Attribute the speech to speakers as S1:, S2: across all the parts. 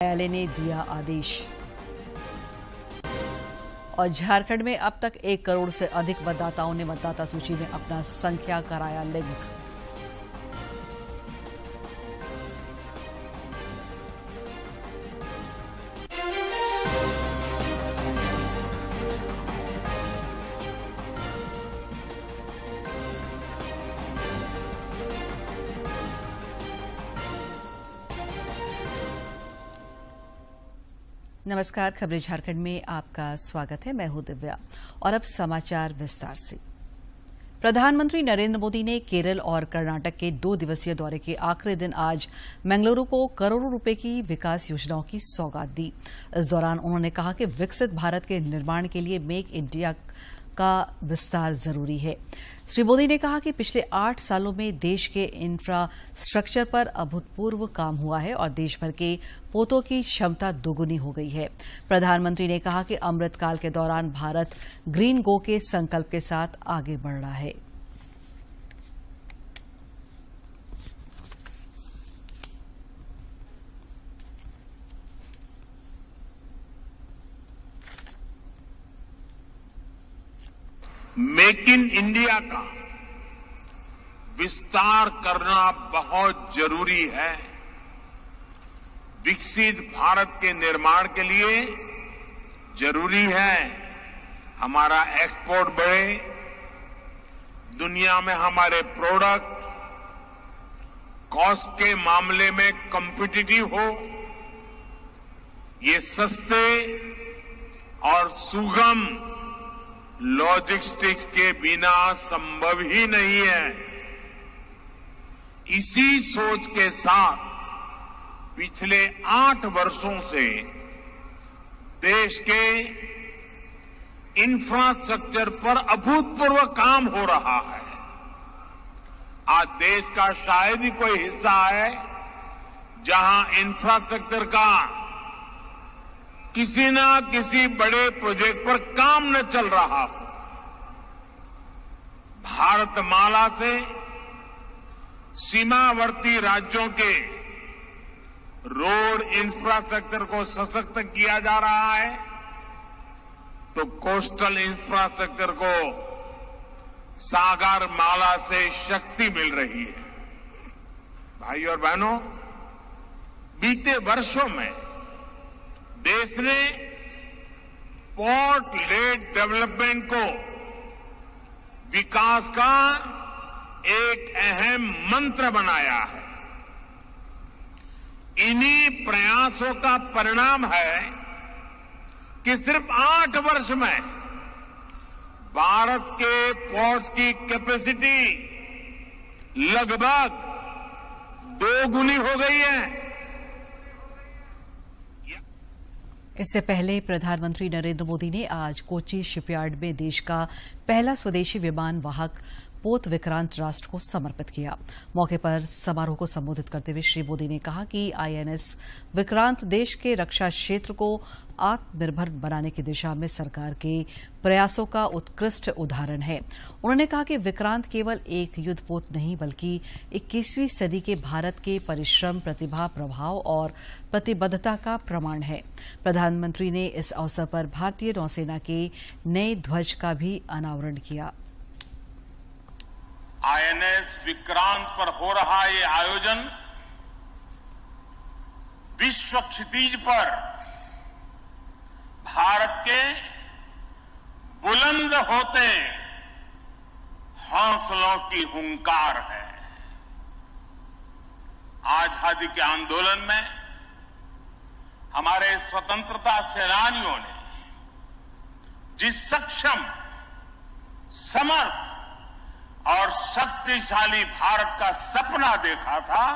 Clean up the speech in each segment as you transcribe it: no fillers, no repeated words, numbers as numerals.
S1: न्यायालय ने दिया आदेश। और झारखंड में अब तक 1 करोड़ से अधिक मतदाताओं ने मतदाता सूची में अपना संख्या कराया लिंक। नमस्कार, खबरें झारखंड में आपका स्वागत है। मैं हूं दिव्या और अब समाचार विस्तार से। प्रधानमंत्री नरेंद्र मोदी ने केरल और कर्नाटक के 2 दिवसीय दौरे के आखिरी दिन आज मंगलुरु को करोड़ों रुपए की विकास योजनाओं की सौगात दी। इस दौरान उन्होंने कहा कि विकसित भारत के निर्माण के लिए मेक इंडिया का विस्तार जरूरी है। श्री मोदी ने कहा कि पिछले 8 सालों में देश के इंफ्रास्ट्रक्चर पर अभूतपूर्व काम हुआ है और देश भर के पोतों की क्षमता दोगुनी हो गई है। प्रधानमंत्री ने कहा कि अमृतकाल के दौरान भारत ग्रीन गो के संकल्प के साथ आगे बढ़ रहा है।
S2: मेक इन इंडिया का विस्तार करना बहुत जरूरी है। विकसित भारत के निर्माण के लिए जरूरी है हमारा एक्सपोर्ट बढ़े, दुनिया में हमारे प्रोडक्ट कॉस्ट के मामले में कॉम्पिटिटिव हो, ये सस्ते और सुगम लॉजिस्टिक्स के बिना संभव ही नहीं है। इसी सोच के साथ पिछले 8 वर्षों से देश के इंफ्रास्ट्रक्चर पर अभूतपूर्व काम हो रहा है। आज देश का शायद ही कोई हिस्सा है जहां इंफ्रास्ट्रक्चर का किसी न किसी बड़े प्रोजेक्ट पर काम न चल रहा हो। भारतमाला से सीमावर्ती राज्यों के रोड इंफ्रास्ट्रक्चर को सशक्त किया जा रहा है, तो कोस्टल इंफ्रास्ट्रक्चर को सागर माला से शक्ति मिल रही है। भाई और बहनों, बीते वर्षों में देश ने पोर्ट लेड डेवलपमेंट को विकास का एक अहम मंत्र बनाया है। इन्हीं प्रयासों का परिणाम है कि सिर्फ 8 वर्ष में भारत के पोर्ट्स की कैपेसिटी लगभग 2 गुनी हो गई है।
S1: इससे पहले प्रधानमंत्री नरेंद्र मोदी ने आज कोच्चि शिपयार्ड में देश का पहला स्वदेशी विमान वाहक पोत विक्रांत राष्ट्र को समर्पित किया। मौके पर समारोह को संबोधित करते हुए श्री मोदी ने कहा कि आईएनएस विक्रांत देश के रक्षा क्षेत्र को आत्मनिर्भर बनाने की दिशा में सरकार के प्रयासों का उत्कृष्ट उदाहरण है। उन्होंने कहा कि विक्रांत केवल एक युद्धपोत नहीं बल्कि 21वीं सदी के भारत के परिश्रम, प्रतिभा, प्रभाव और प्रतिबद्धता का प्रमाण है। प्रधानमंत्री ने इस अवसर पर भारतीय नौसेना के नए ध्वज का भी अनावरण किया।
S2: आईएनएस विक्रांत पर हो रहा ये आयोजन विश्व क्षितिज पर भारत के बुलंद होते हौसलों की हुंकार है। आजादी के आंदोलन में हमारे स्वतंत्रता सेनानियों ने जिस सक्षम, समर्थ और शक्तिशाली भारत का सपना देखा था,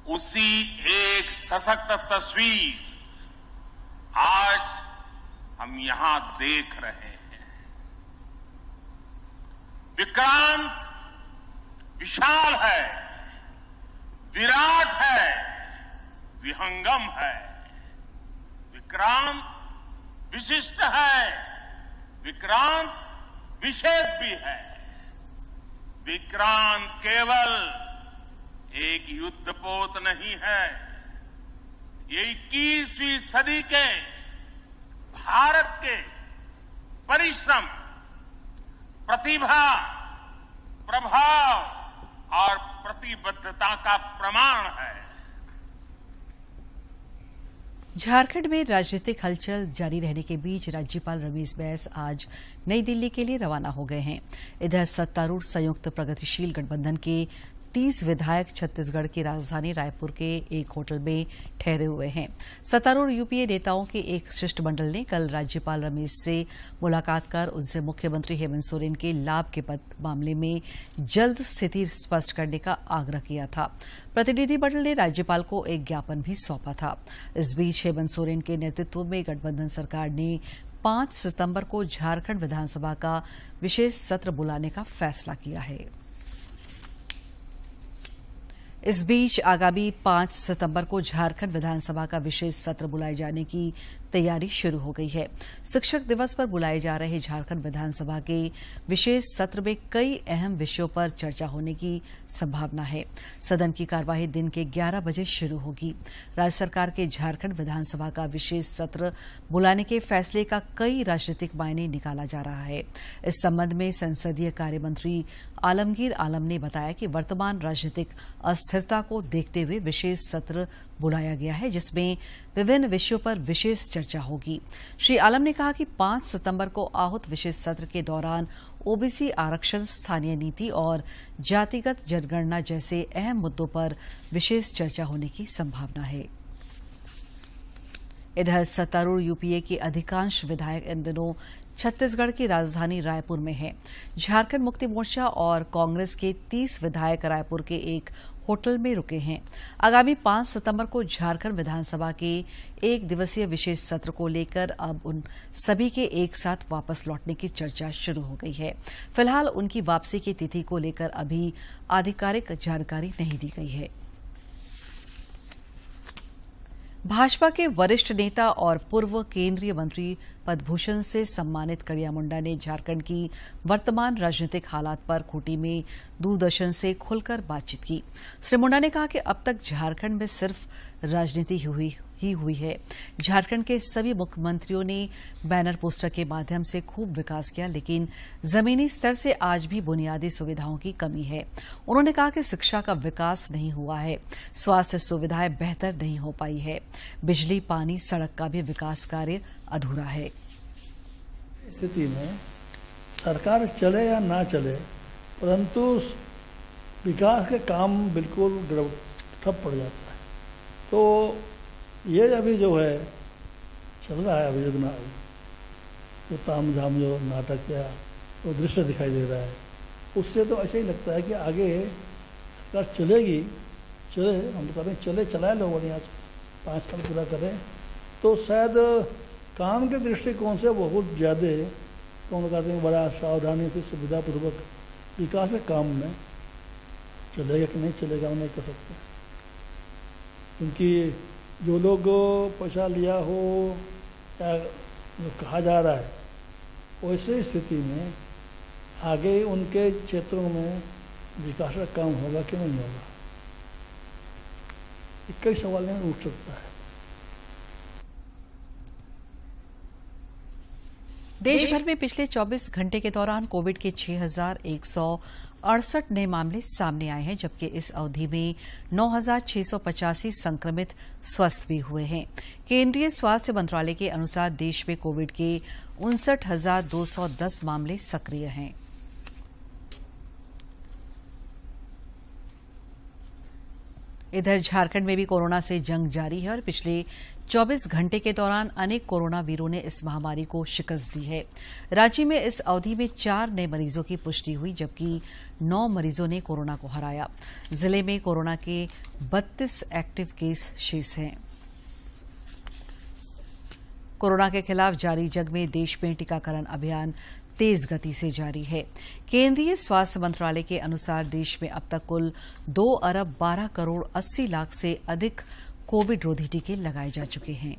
S2: उसी एक सशक्त तस्वीर आज हम यहां देख रहे हैं। विक्रांत विशाल है, विराट है, विहंगम है। विक्रांत विशिष्ट है, विक्रांत विशेष भी है। विक्रांत केवल एक युद्धपोत नहीं है, ये 21वीं सदी के भारत के परिश्रम, प्रतिभा, प्रभाव और प्रतिबद्धता का प्रमाण है।
S1: झारखंड में राजनीतिक हलचल जारी रहने के बीच राज्यपाल रमेश बैस आज नई दिल्ली के लिए रवाना हो गए हैं। इधर सत्तारूढ़ संयुक्त प्रगतिशील गठबंधन के 30 विधायक छत्तीसगढ़ की राजधानी रायपुर के एक होटल में ठहरे हुए हैं। सत्तारूढ़ यूपीए नेताओं के एक शिष्टमंडल ने कल राज्यपाल रमेश से मुलाकात कर उनसे मुख्यमंत्री हेमंत सोरेन के लाभ के पद मामले में जल्द स्थिति स्पष्ट करने का आग्रह किया था। प्रतिनिधिमंडल ने राज्यपाल को एक ज्ञापन भी सौंपा था। इस बीच हेमंत सोरेन के नेतृत्व में गठबंधन सरकार ने 5 सितंबर को झारखंड विधानसभा का विशेष सत्र बुलाने का फैसला किया है। इस बीच आगामी 5 सितंबर को झारखंड विधानसभा का विशेष सत्र बुलाए जाने की तैयारी शुरू हो गई है। शिक्षक दिवस पर बुलाए जा रहे झारखंड विधानसभा के विशेष सत्र में कई अहम विषयों पर चर्चा होने की संभावना है। सदन की कार्यवाही दिन के 11 बजे शुरू होगी। राज्य सरकार के झारखंड विधानसभा का विशेष सत्र बुलाने के फैसले का कई राजनीतिक मायने निकाला जा रहा है। इस संबंध में संसदीय कार्य मंत्री आलमगीर आलम ने बताया कि वर्तमान राजनीतिक अस्थिरता को देखते हुए विशेष सत्र बुलाया गया है, जिसमें विभिन्न विषयों पर विशेष चर्चा होगी। श्री आलम ने कहा कि 5 सितंबर को आहूत विशेष सत्र के दौरान ओबीसी आरक्षण, स्थानीय नीति और जातिगत जनगणना जैसे अहम मुद्दों पर विशेष चर्चा होने की संभावना है। इधर सत्तारूढ़ यूपीए के अधिकांश विधायक इन दिनों छत्तीसगढ़ की राजधानी रायपुर में हैं। झारखंड मुक्ति मोर्चा और कांग्रेस के 30 विधायक रायपुर के एक होटल में रुके हैं। आगामी 5 सितंबर को झारखंड विधानसभा के 1 दिवसीय विशेष सत्र को लेकर अब उन सभी के एक साथ वापस लौटने की चर्चा शुरू हो गई है। फिलहाल उनकी वापसी की तिथि को लेकर अभी आधिकारिक जानकारी नहीं दी गई है। भाजपा के वरिष्ठ नेता और पूर्व केंद्रीय मंत्री पद्मभूषण से सम्मानित कड़िया मुंडा ने झारखंड की वर्तमान राजनीतिक हालात पर खूंटी में दूरदर्शन से खुलकर बातचीत की। श्री मुंडा ने कहा कि अब तक झारखंड में सिर्फ राजनीति ही हुई है। झारखंड के सभी मुख्यमंत्रियों ने बैनर पोस्टर के माध्यम से खूब विकास किया, लेकिन जमीनी स्तर से आज भी बुनियादी सुविधाओं की कमी है। उन्होंने कहा कि शिक्षा का विकास नहीं हुआ है, स्वास्थ्य सुविधाएं बेहतर नहीं हो पाई है, बिजली, पानी, सड़क का भी विकास कार्य अधूरा है।
S3: स्थिति में सरकार चले या ना चले, परंतु विकास के काम बिल्कुल ठप पड़ जाता है। तो ये अभी जो है चल रहा है, अभी जो ताम झाम जो नाटक या वो दृश्य दिखाई दे रहा है, उससे तो ऐसे ही लगता है कि आगे सरकार चलेगी। चले, हम तो कहते हैं चले, चलाए लोग बढ़िया से 5 साल पूरा करें, तो शायद काम के दृष्टिकोण से बहुत ज़्यादा कौन कहते हैं बड़ा सावधानी से सुविधापूर्वक विकास के काम में चलेगा कि नहीं चलेगा, हम नहीं कह सकते। क्योंकि जो लोग पैसा लिया हो या जो कहा जा रहा है, वैसे स्थिति में आगे उनके क्षेत्रों में विकास का काम होगा कि नहीं होगा, कई सवाल उठ सकता है।
S1: देश भर में पिछले 24 घंटे के दौरान कोविड के 6,168 नए मामले सामने आए हैं, जबकि इस अवधि में 9,685 संक्रमित स्वस्थ भी हुए हैं। केंद्रीय स्वास्थ्य मंत्रालय के अनुसार देश में कोविड के 59,210 मामले सक्रिय हैं। इधर झारखंड में भी कोरोना से जंग जारी है और पिछले 24 घंटे के दौरान अनेक कोरोना वीरों ने इस महामारी को शिकस्त दी है। रांची में इस अवधि में 4 नए मरीजों की पुष्टि हुई, जबकि 9 मरीजों ने कोरोना को हराया। जिले में कोरोना के 32 एक्टिव केस शेष हैं। कोरोना के खिलाफ जारी जंग में देश में टीकाकरण अभियान तेज गति से जारी है। केंद्रीय स्वास्थ्य मंत्रालय के अनुसार देश में अब तक कुल 2 अरब 12 करोड़ 80 लाख से अधिक कोविड रोधी टीके लगाए जा चुके हैं।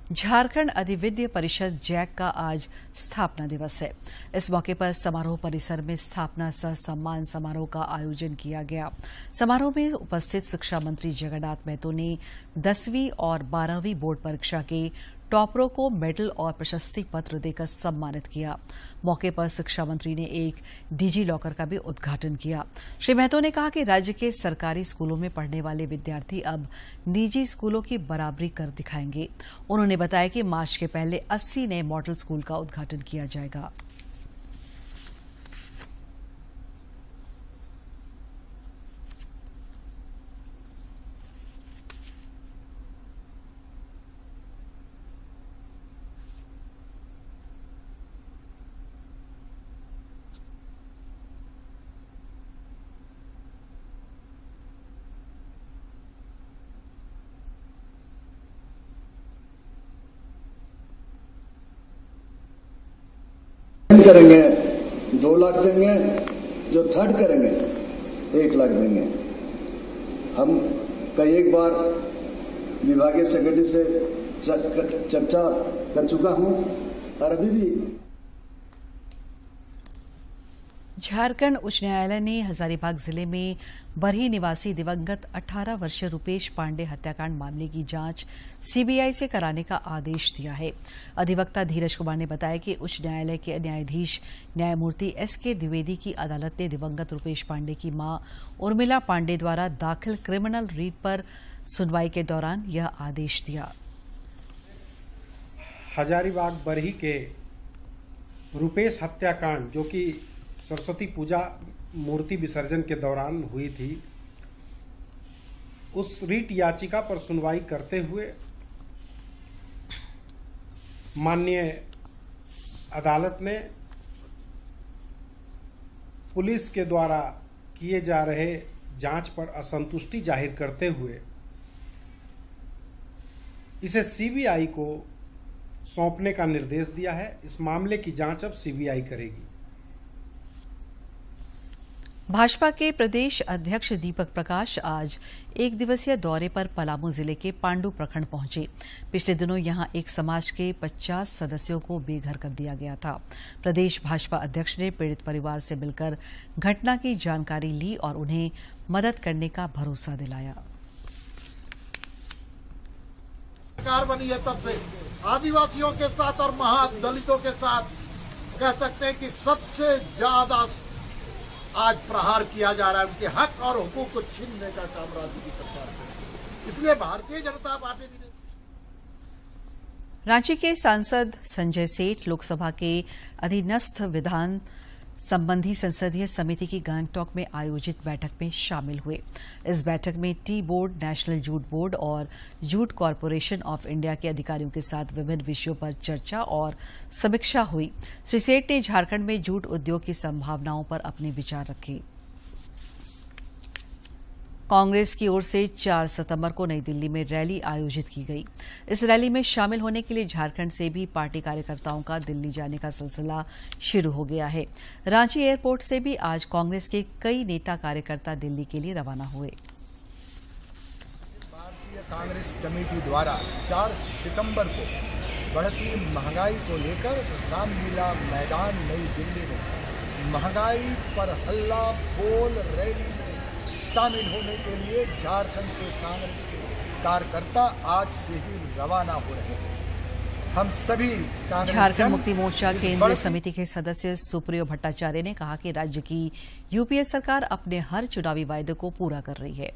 S1: झारखंड अधिविद्य परिषद जैक का आज स्थापना दिवस है। इस मौके पर समारोह परिसर में स्थापना सह सम्मान समारोह का आयोजन किया गया। समारोह में उपस्थित शिक्षा मंत्री जगन्नाथ महतो ने 10वीं और 12वीं बोर्ड परीक्षा के टॉपरों को मेडल और प्रशस्ति पत्र देकर सम्मानित किया। मौके पर शिक्षा मंत्री ने एक डिजी लॉकर का भी उद्घाटन किया। श्री महतो ने कहा कि राज्य के सरकारी स्कूलों में पढ़ने वाले विद्यार्थी अब निजी स्कूलों की बराबरी कर दिखाएंगे। उन्होंने बताया कि मार्च के पहले 80 नए मॉडल स्कूल का उद्घाटन किया जाएगा।
S4: करेंगे 2 लाख देंगे, जो थर्ड करेंगे 1 लाख देंगे। हम कई एक बार विभागीय सेक्रेटरी से चर्चा कर चुका हूं और अभी भी।
S1: झारखंड उच्च न्यायालय ने हजारीबाग जिले में बरही निवासी दिवंगत 18 वर्षीय रुपेश पांडे हत्याकांड मामले की जांच सीबीआई से कराने का आदेश दिया है। अधिवक्ता धीरज कुमार ने बताया कि उच्च न्यायालय के न्यायाधीश न्यायमूर्ति एसके द्विवेदी की अदालत ने दिवंगत रुपेश पांडे की मां उर्मिला पांडे द्वारा दाखिल क्रिमिनल रीट पर सुनवाई के दौरान यह आदेश दिया।
S5: हजारीबाग बरही के रुपेश हत्याकांड जो कि सरस्वती पूजा मूर्ति विसर्जन के दौरान हुई थी, उस रीट याचिका पर सुनवाई करते हुए माननीय अदालत ने पुलिस के द्वारा किए जा रहे जांच पर असंतुष्टि जाहिर करते हुए इसे सीबीआई को सौंपने का निर्देश दिया है। इस मामले की जांच अब सीबीआई करेगी।
S1: भाजपा के प्रदेश अध्यक्ष दीपक प्रकाश आज एक दिवसीय दौरे पर पलामू जिले के पांडु प्रखंड पहुंचे। पिछले दिनों यहां एक समाज के 50 सदस्यों को बेघर कर दिया गया था। प्रदेश भाजपा अध्यक्ष ने पीड़ित परिवार से मिलकर घटना की जानकारी ली और उन्हें मदद करने का भरोसा दिलाया।
S6: सरकार बनी है तब से आदिवासियों के साथ और महादलितों के साथ कह सकते हैं कि सबसे ज्यादा आज प्रहार किया जा रहा है। उनके हक और हुकूक को छीनने का काम राज्य की सरकार कर। इसलिए भारतीय जनता पार्टी भी
S1: रांची के सांसद संजय सेठ लोकसभा के अधीनस्थ विधान संबंधी संसदीय समिति की गंगटोक में आयोजित बैठक में शामिल हुए। इस बैठक में tea board, national jute board और जूट कॉरपोरेशन ऑफ इंडिया के अधिकारियों के साथ विभिन्न विषयों पर चर्चा और समीक्षा हुई। श्री सेठ ने झारखंड में जूट उद्योग की संभावनाओं पर अपने विचार रखे। कांग्रेस की ओर से 4 सितंबर को नई दिल्ली में रैली आयोजित की गई। इस रैली में शामिल होने के लिए झारखंड से भी पार्टी कार्यकर्ताओं का दिल्ली जाने का सिलसिला शुरू हो गया है। रांची एयरपोर्ट से भी आज कांग्रेस के कई नेता कार्यकर्ता दिल्ली के लिए रवाना हुए।
S7: भारतीय कांग्रेस कमेटी द्वारा 4 सितंबर को बढ़ती महंगाई को लेकर रामलीला मैदान नई दिल्ली में महंगाई पर हल्ला बोल रैली में शामिल होने के लिए झारखंड के कांग्रेस के कार्यकर्ता आज से ही रवाना हो रहे हैं। हम सभी
S1: झारखंड मुक्ति मोर्चा केंद्रीय समिति के सदस्य सुप्रियो भट्टाचार्य ने कहा कि राज्य की यूपीए सरकार अपने हर चुनावी वायदे को पूरा कर रही है।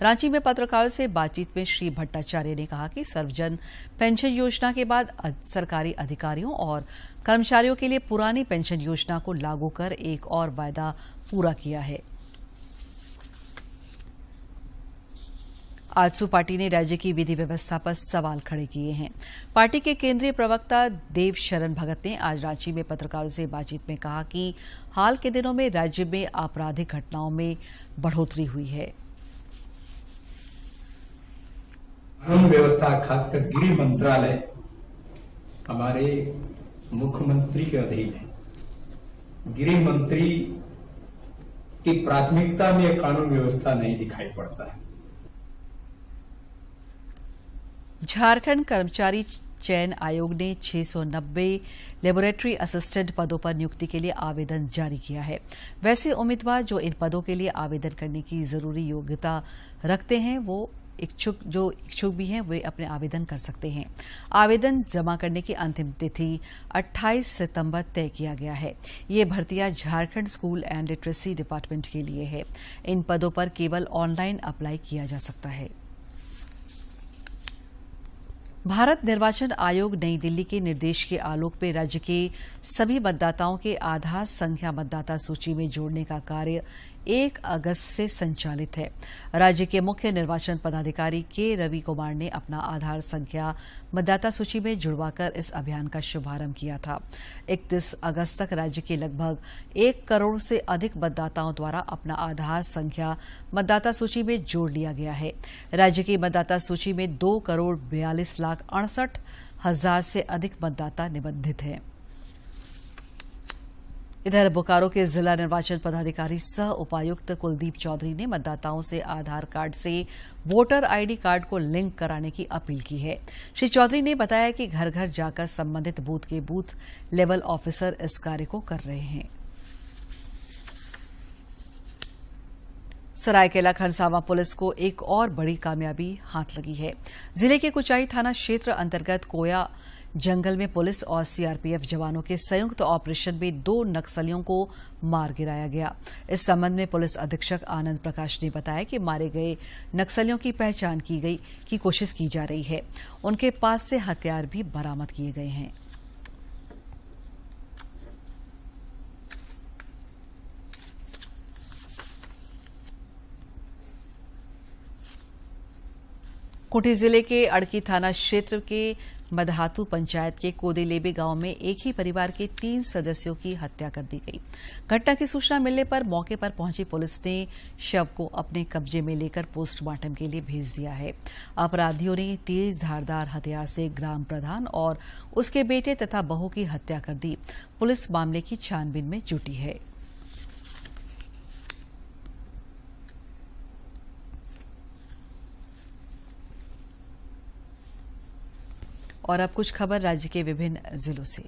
S1: रांची में पत्रकारों से बातचीत में श्री भट्टाचार्य ने कहा कि सर्वजन पेंशन योजना के बाद सरकारी अधिकारियों और कर्मचारियों के लिए पुरानी पेंशन योजना को लागू कर एक और वायदा पूरा किया है। आजसू पार्टी ने राज्य की विधि व्यवस्था पर सवाल खड़े किए हैं। पार्टी के केंद्रीय प्रवक्ता देव शरण भगत ने आज रांची में पत्रकारों से बातचीत में कहा कि हाल के दिनों में राज्य में आपराधिक घटनाओं में बढ़ोतरी हुई है।
S8: कानून व्यवस्था खासकर गृह मंत्रालय हमारे मुख्यमंत्री के अधीन है। गृह मंत्री की प्राथमिकता में कानून व्यवस्था नहीं दिखाई पड़ता है।
S1: झारखंड कर्मचारी चयन आयोग ने 690 लेबोरेटरी असिस्टेंट पदों पर नियुक्ति के लिए आवेदन जारी किया है। वैसे उम्मीदवार जो इन पदों के लिए आवेदन करने की जरूरी योग्यता रखते हैं वो इच्छुक भी हैं वे अपने आवेदन कर सकते हैं। आवेदन जमा करने की अंतिम तिथि 28 सितंबर तय किया गया है। ये भर्तियां Jharkhand school and literacy department के लिए है। इन पदों पर केवल ऑनलाइन अप्लाई किया जा सकता है। भारत निर्वाचन आयोग नई दिल्ली के निर्देश के आलोक में राज्य के सभी मतदाताओं के आधार संख्या मतदाता सूची में जोड़ने का कार्य 1 अगस्त से संचालित है। राज्य के मुख्य निर्वाचन पदाधिकारी के रवि कुमार ने अपना आधार संख्या मतदाता सूची में जुड़वाकर इस अभियान का शुभारंभ किया था। 31 अगस्त तक राज्य के लगभग 1 करोड़ से अधिक मतदाताओं द्वारा अपना आधार संख्या मतदाता सूची में जोड़ लिया गया है। राज्य की मतदाता सूची में 2,42,68,000 से अधिक मतदाता निबंधित हैं। इधर बोकारो के जिला निर्वाचन पदाधिकारी सह उपायुक्त कुलदीप चौधरी ने मतदाताओं से आधार कार्ड से वोटर आईडी कार्ड को लिंक कराने की अपील की है। श्री चौधरी ने बताया कि घर घर जाकर संबंधित बूथ के बूथ लेवल ऑफिसर इस कार्य को कर रहे हैं। सरायकेला खरसावां पुलिस को एक और बड़ी कामयाबी हाथ लगी है। जिले के कुचाई थाना क्षेत्र अंतर्गत कोया जंगल में पुलिस और सीआरपीएफ जवानों के संयुक्त ऑपरेशन में 2 नक्सलियों को मार गिराया गया। इस संबंध में पुलिस अधीक्षक आनंद प्रकाश ने बताया कि मारे गए नक्सलियों की पहचान की कोशिश की जा रही है। उनके पास से हथियार भी बरामद किए गए हैं। खूंटी जिले के अड़की थाना क्षेत्र के मदहातू पंचायत के कोदेलेबे गांव में एक ही परिवार के 3 सदस्यों की हत्या कर दी गई। घटना की सूचना मिलने पर मौके पर पहुंची पुलिस ने शव को अपने कब्जे में लेकर पोस्टमार्टम के लिए भेज दिया है। अपराधियों ने तेज धारदार हथियार से ग्राम प्रधान और उसके बेटे तथा बहू की हत्या कर दी। पुलिस मामले की छानबीन में जुटी है। और अब कुछ खबर राज्य के विभिन्न जिलों से।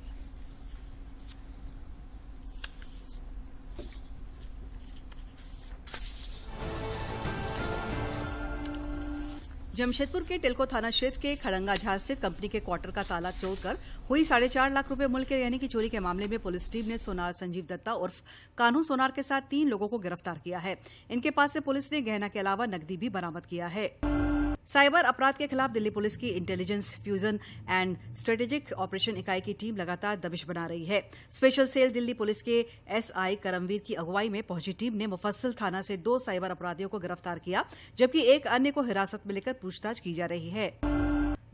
S9: जमशेदपुर के टिल्को थाना क्षेत्र के खड़ंगा झार स्थित कंपनी के क्वार्टर का ताला तोड़कर हुई 4.5 लाख रुपए मूल्य के यानी की चोरी के मामले में पुलिस टीम ने सोनार संजीव दत्ता उर्फ कान्हू सोनार के साथ 3 लोगों को गिरफ्तार किया है। इनके पास से पुलिस ने गहना के अलावा नकदी भी बरामद किया है। साइबर अपराध के खिलाफ दिल्ली पुलिस की intelligence fusion and strategic operation इकाई की टीम लगातार दबिश बना रही है। स्पेशल सेल दिल्ली पुलिस के एसआई करमवीर की अगुवाई में पहुंची टीम ने मुफस्सिल थाना से 2 साइबर अपराधियों को गिरफ्तार किया, जबकि एक अन्य को हिरासत में लेकर पूछताछ की जा रही है।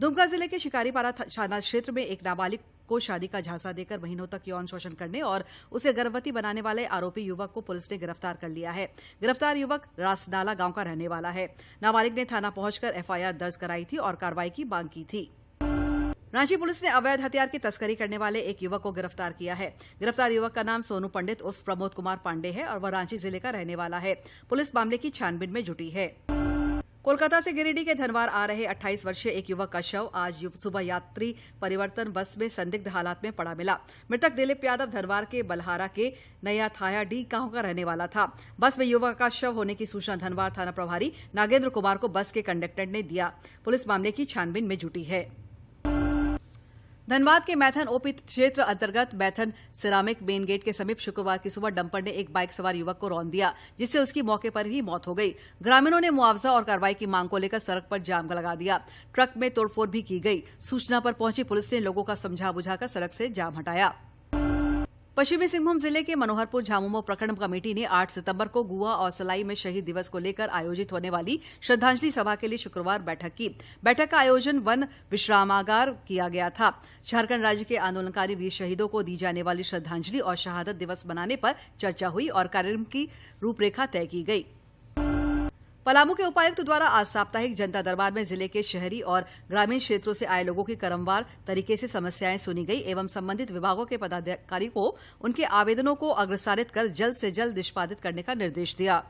S9: दुमका जिले के शिकारीपारा थाना क्षेत्र में एक नाबालिग को शादी का झांसा देकर महीनों तक यौन शोषण करने और उसे गर्भवती बनाने वाले आरोपी युवक को पुलिस ने गिरफ्तार कर लिया है। गिरफ्तार युवक रासडाला गांव का रहने वाला है। नाबालिग ने थाना पहुंचकर एफआईआर दर्ज कराई थी और कार्रवाई की मांग की थी। रांची पुलिस ने अवैध हथियार की तस्करी करने वाले एक युवक को गिरफ्तार किया है। गिरफ्तार युवक का नाम सोनू पंडित उर्फ प्रमोद कुमार पांडे है और वह रांची जिले का रहने वाला है। पुलिस मामले की छानबीन में जुटी है। कोलकाता से गिरिडीह के धनवार आ रहे 28 वर्षीय एक युवक का शव आज सुबह यात्री परिवर्तन बस में संदिग्ध हालात में पड़ा मिला। मृतक दिलीप यादव धनवार के बलहारा के नया थाया डी गांव का रहने वाला था। बस में युवक का शव होने की सूचना धनवार थाना प्रभारी नागेंद्र कुमार को बस के कंडक्टर ने दिया। पुलिस मामले की छानबीन में जुटी है। धनबाद के मैथन ओपी क्षेत्र अंतर्गत मैथन सिरामिक मेन गेट के समीप शुक्रवार की सुबह डंपर ने एक बाइक सवार युवक को रौंद दिया, जिससे उसकी मौके पर ही मौत हो गई। ग्रामीणों ने मुआवजा और कार्रवाई की मांग को लेकर सड़क पर जाम लगा दिया। ट्रक में तोड़फोड़ भी की गई। सूचना पर पहुंची पुलिस ने लोगों का समझा बुझाकर सड़क से जाम हटाया। पश्चिमी सिंहभूम जिले के मनोहरपुर झामुमो प्रखंड कमेटी ने 8 सितंबर को गुआ और सलाई में शहीद दिवस को लेकर आयोजित होने वाली श्रद्धांजलि सभा के लिए शुक्रवार बैठक की। बैठक का आयोजन वन विश्रामागार किया गया था। झारखंड राज्य के आंदोलनकारी वीर शहीदों को दी जाने वाली श्रद्धांजलि और शहादत दिवस मनाने पर चर्चा हुई और कार्यक्रम की रूपरेखा तय की गई। पलामू के उपायुक्त द्वारा आज साप्ताहिक जनता दरबार में जिले के शहरी और ग्रामीण क्षेत्रों से आए लोगों की क्रमवार तरीके से समस्याएं सुनी गई एवं संबंधित विभागों के पदाधिकारी को उनके आवेदनों को अग्रसारित कर जल्द से जल्द निष्पादित करने का निर्देश दिया।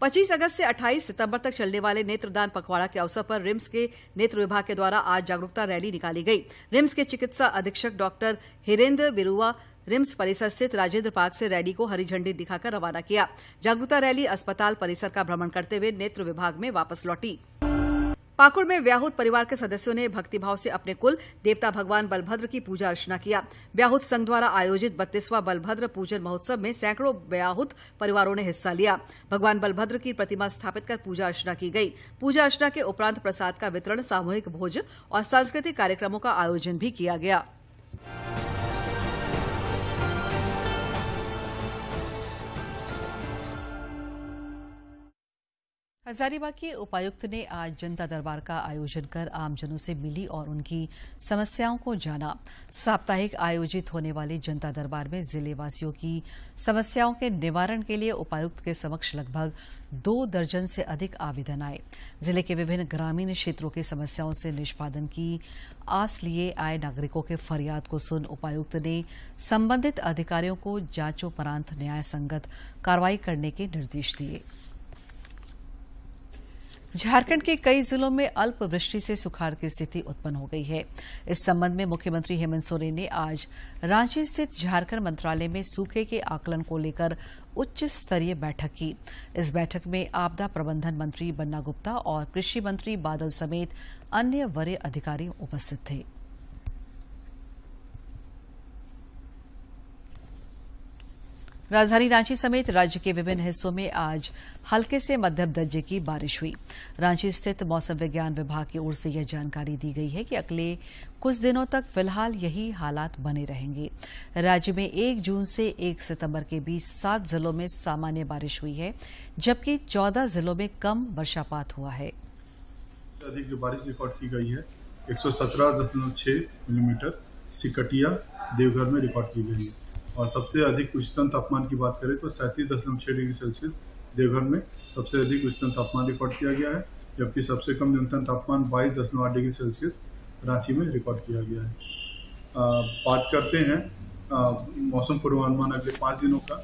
S9: 25 अगस्त से 28 सितंबर तक चलने वाले नेत्रदान पखवाड़ा के अवसर पर रिम्स के नेत्र विभाग के द्वारा आज जागरूकता रैली निकाली गई। रिम्स के चिकित्सा अधीक्षक डॉक्टर हिरेंद्र बिरुआ रिम्स परिसर स्थित राजेंद्र पार्क से रैली को हरी झंडी दिखाकर रवाना किया। जागरूकता रैली अस्पताल परिसर का भ्रमण करते हुए नेत्र विभाग में वापस लौटी। पाकुड़ में व्याहुत परिवार के सदस्यों ने भक्तिभाव से अपने कुल देवता भगवान बलभद्र की पूजा अर्चना किया। व्याहुत संघ द्वारा आयोजित 32वां बलभद्र पूजन महोत्सव में सैकड़ों व्याहुत परिवारों ने हिस्सा लिया। भगवान बलभद्र की प्रतिमा स्थापित कर पूजा अर्चना की गई। पूजा अर्चना के उपरांत प्रसाद का वितरण, सामूहिक भोज और सांस्कृतिक कार्यक्रमों का आयोजन भी किया गया। हजारीबाग के उपायुक्त ने आज जनता दरबार का आयोजन कर आमजनों से मिली और उनकी समस्याओं को जाना। साप्ताहिक आयोजित होने वाले जनता दरबार में जिले वासियों की समस्याओं के निवारण के लिए उपायुक्त के समक्ष लगभग 2 दर्जन से अधिक आवेदन आए। जिले के विभिन्न ग्रामीण क्षेत्रों की समस्याओं से निष्पादन की आस लिए आए नागरिकों के फरियाद को सुन उपायुक्त ने संबंधित अधिकारियों को जांचोपरांत न्याय संगत कार्रवाई करने के निर्देश दिए। झारखंड के कई जिलों में अल्प वृष्टि से सुखाड़ की स्थिति उत्पन्न हो गई है। इस संबंध में मुख्यमंत्री हेमंत सोरेन ने आज रांची स्थित झारखंड मंत्रालय में सूखे के आकलन को लेकर उच्च स्तरीय बैठक की। इस बैठक में आपदा प्रबंधन मंत्री बन्ना गुप्ता और कृषि मंत्री बादल समेत अन्य वरीय अधिकारी उपस्थित थे। राजधानी रांची समेत राज्य के विभिन्न हिस्सों में आज हल्के से मध्यम दर्जे की बारिश हुई। रांची स्थित मौसम विज्ञान विभाग की ओर से यह जानकारी दी गई है कि अगले कुछ दिनों तक फिलहाल यही हालात बने रहेंगे। राज्य में 1 जून से 1 सितंबर के बीच 7 जिलों में सामान्य बारिश हुई है, जबकि 14 जिलों में कम वर्षापात हुआ है।
S10: अधिक जो बारिश रिकॉर्ड की गई है 117.6 मिलीमीटर सिकटिया देवघर में रिकॉर्ड की गई है और सबसे अधिक उच्चतम तापमान की बात करें तो 37.6 डिग्री सेल्सियस देवघर में सबसे अधिक उच्चतम तापमान रिकॉर्ड किया गया है, जबकि सबसे कम न्यूनतम तापमान 22.8 डिग्री सेल्सियस रांची में रिकॉर्ड किया गया है। बात करते हैं मौसम पूर्वानुमान अगले 5 दिनों का,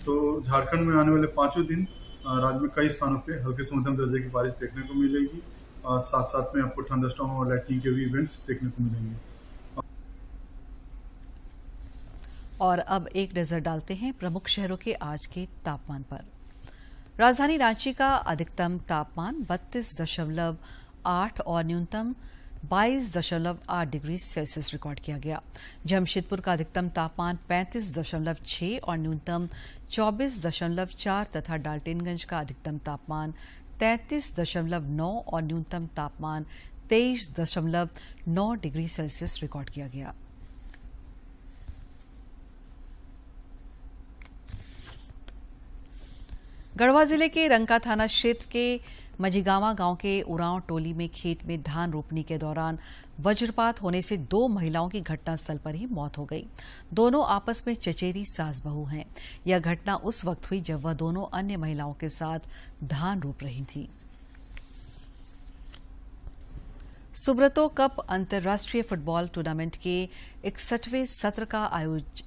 S10: तो झारखंड में आने वाले 5 दिन राज्य में कई स्थानों पे हल्के से मध्यम दर्जे की बारिश देखने को मिलेगी और साथ साथ में आपको थंडरस्टॉर्म और लाइटनिंग के भी इवेंट्स देखने को मिलेंगे।
S1: और अब एक नजर डालते हैं प्रमुख शहरों के आज के तापमान पर। राजधानी रांची का अधिकतम तापमान 32.8 और न्यूनतम 22.8 डिग्री सेल्सियस रिकॉर्ड किया गया। जमशेदपुर का अधिकतम तापमान 35.6 और न्यूनतम 24.4 तथा डाल्टनगंज का अधिकतम तापमान 33.9 और न्यूनतम तापमान 23.9 डिग्री सेल्सियस रिकॉर्ड किया गया। गढ़वा जिले के रंका थाना क्षेत्र के मजीगावा गांव के उरांव टोली में खेत में धान रोपनी के दौरान वज्रपात होने से 2 महिलाओं की घटनास्थल पर ही मौत हो गई। दोनों आपस में चचेरी सास बहू हैं। यह घटना उस वक्त हुई जब वह दोनों अन्य महिलाओं के साथ धान रोप रही थी। सुब्रतो कप अंतर्राष्ट्रीय फुटबॉल टूर्नामेंट के 61वें सत्र का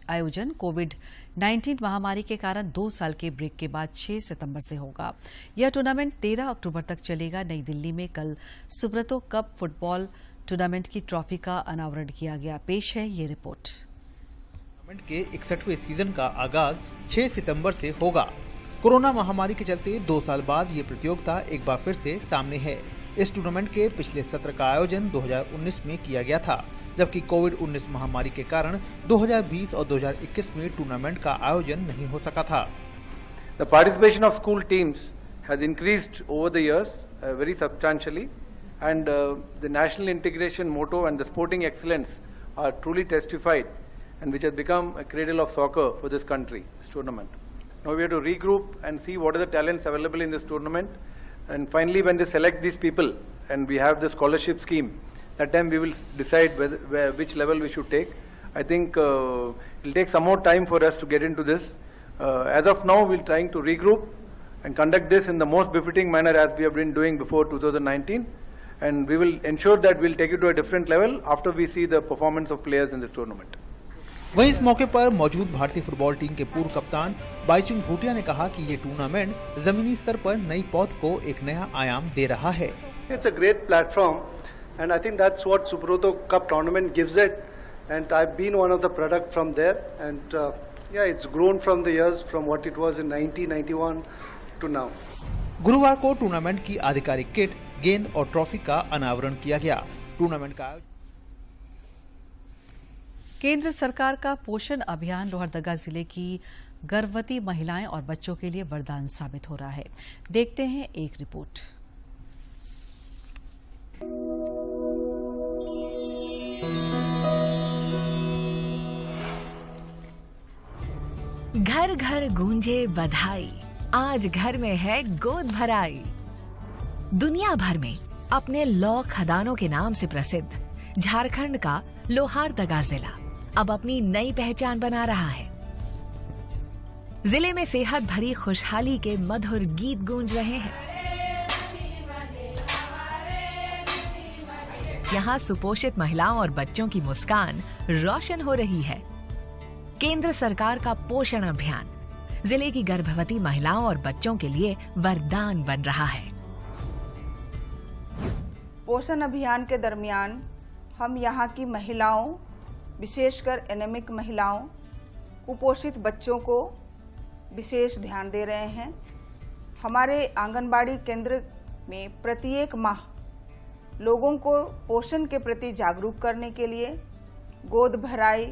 S1: आयोजन कोविड-19 महामारी के कारण 2 साल के ब्रेक के बाद 6 सितंबर से होगा। यह टूर्नामेंट 13 अक्टूबर तक चलेगा। नई दिल्ली में कल सुब्रतो कप फुटबॉल टूर्नामेंट की ट्रॉफी का अनावरण किया गया। पेश है ये रिपोर्ट।
S11: टूर्नामेंट के 61वें सीजन का आगाज 6 सितंबर से होगा। कोरोना महामारी के चलते 2 साल बाद ये प्रतियोगिता एक बार फिर से सामने है। इस टूर्नामेंट के पिछले सत्र का आयोजन 2019 में किया गया था, जबकि कोविड-19 महामारी के कारण 2020 और 2021 में टूर्नामेंट का आयोजन नहीं हो सका था।
S12: The participation of school teams has increased over the years very substantially, and the national integration motto and the sporting excellence are truly testified, and which has become a cradle of soccer for this country, this tournament. Now we have to regroup and see what are the talents available in this tournament. And finally, when they select these people and we have the scholarship scheme, that time we will decide which level we should take. I think it will take some more time for us to get into this. As of now, we are trying to regroup and conduct this in the most befitting manner as we have been doing before 2019. And we will ensure that we will take it to a different level after we see the performance of players in this tournament.
S11: वहीं इस मौके पर मौजूद भारतीय football team के पूर्व कप्तान बाईचुंग भूटिया ने कहा कि ये टूर्नामेंट जमीनी स्तर पर नई पौध को एक नया आयाम दे रहा है।
S13: It's a great platform and I think that's what Subrata Cup tournament gives it, and I've been one of the product from there, and it's grown from the years from what it was in 1991 to now.
S11: गुरुवार को tournament की आधिकारिक kit, गेंद और trophy का अनावरण किया गया। टूर्नामेंट का
S1: केंद्र सरकार का पोषण अभियान लोहरदगा जिले की गर्भवती महिलाएं और बच्चों के लिए वरदान साबित हो रहा है। देखते हैं एक रिपोर्ट।
S14: घर घर गूंजे बधाई, आज घर में है गोद भराई। दुनिया भर में अपने लौ खदानों के नाम से प्रसिद्ध झारखंड का लोहारदगा जिला अब अपनी नई पहचान बना रहा है। जिले में सेहत भरी खुशहाली के मधुर गीत गूंज रहे हैं। यहाँ सुपोषित महिलाओं और बच्चों की मुस्कान रोशन हो रही है। केंद्र सरकार का पोषण अभियान जिले की गर्भवती महिलाओं और बच्चों के लिए वरदान बन रहा है।
S15: पोषण अभियान के दरमियान हम यहाँ की महिलाओं, विशेषकर एनेमिक महिलाओं, कुपोषित बच्चों को विशेष ध्यान दे रहे हैं। हमारे आंगनबाड़ी केंद्र में प्रत्येक माह लोगों को पोषण के प्रति जागरूक करने के लिए गोद भराई,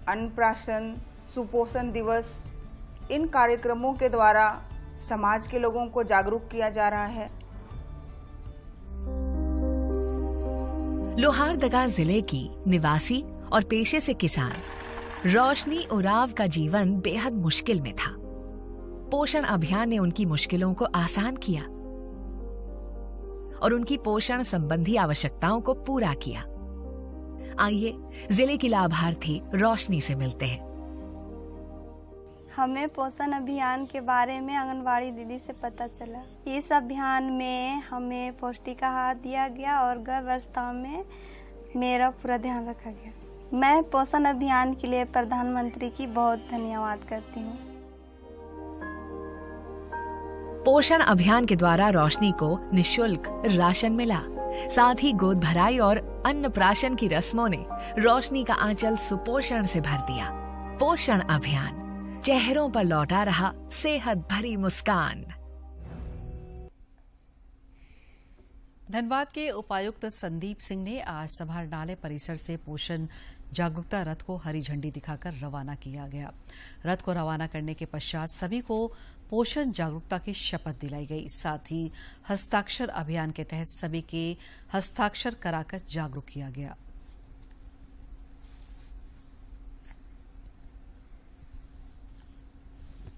S15: अन्नप्राशन, सुपोषण दिवस, इन कार्यक्रमों के द्वारा समाज के लोगों को जागरूक किया जा रहा है।
S14: लोहारदगा जिले की निवासी और पेशे से किसान रोशनी उराव का जीवन बेहद मुश्किल में था। पोषण अभियान ने उनकी मुश्किलों को आसान किया और उनकी पोषण संबंधी आवश्यकताओं को पूरा किया। आइए जिले की लाभार्थी रोशनी से मिलते हैं।
S16: हमें पोषण अभियान के बारे में आंगनबाड़ी दीदी से पता चला। इस अभियान में हमें पौष्टिक आहार दिया गया और गर्भावस्था में मेरा पूरा ध्यान रखा गया। मैं पोषण अभियान के लिए प्रधानमंत्री की बहुत धन्यवाद करती हूँ।
S14: पोषण अभियान के द्वारा रोशनी को निःशुल्क राशन मिला। साथ ही गोद भराई और अन्नप्राशन की रस्मों ने रोशनी का आंचल सुपोषण से भर दिया। पोषण अभियान चेहरों पर लौटा रहा सेहत भरी मुस्कान।
S1: धनबाद के उपायुक्त संदीप सिंह ने आज समाहरणालय परिसर से पोषण जागरूकता रथ को हरी झंडी दिखाकर रवाना किया गया। रथ को रवाना करने के पश्चात सभी को पोषण जागरूकता की शपथ दिलाई गई। साथ ही हस्ताक्षर अभियान के तहत सभी के हस्ताक्षर कराकर जागरूक किया गया।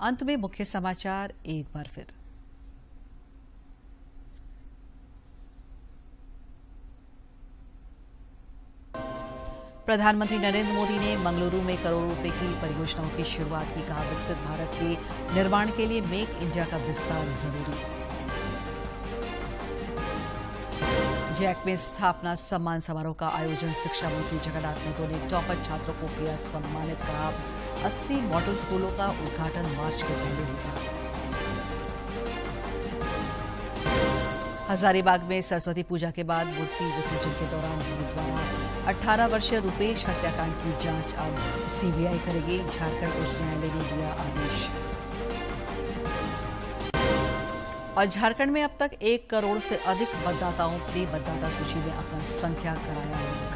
S1: अंत में मुख्य समाचार एक बार फिर। प्रधानमंत्री नरेंद्र मोदी ने मंगलुरु में करोड़ों रुपए की परियोजनाओं की शुरुआत की। कहा, विकसित भारत के निर्माण के लिए मेक इंडिया का विस्तार जरूरी। जैक में स्थापना सम्मान समारोह का आयोजन शिक्षा मंत्री जगन्नाथ महतो ने टॉपर छात्रों को किया सम्मानित। कहा, 80 मॉडल स्कूलों का उद्घाटन मार्च के पहले होगा। हजारीबाग में सरस्वती पूजा के बाद मूर्ति विसर्जन के दौरान गुरुद्वारा 18 वर्षीय रुपेश हत्याकांड की जांच अब सीबीआई करेगी। झारखंड उच्च न्यायालय ने दिया आदेश। और झारखंड में अब तक 1 करोड़ से अधिक मतदाताओं ने मतदाता सूची में अपना संख्या कराया है।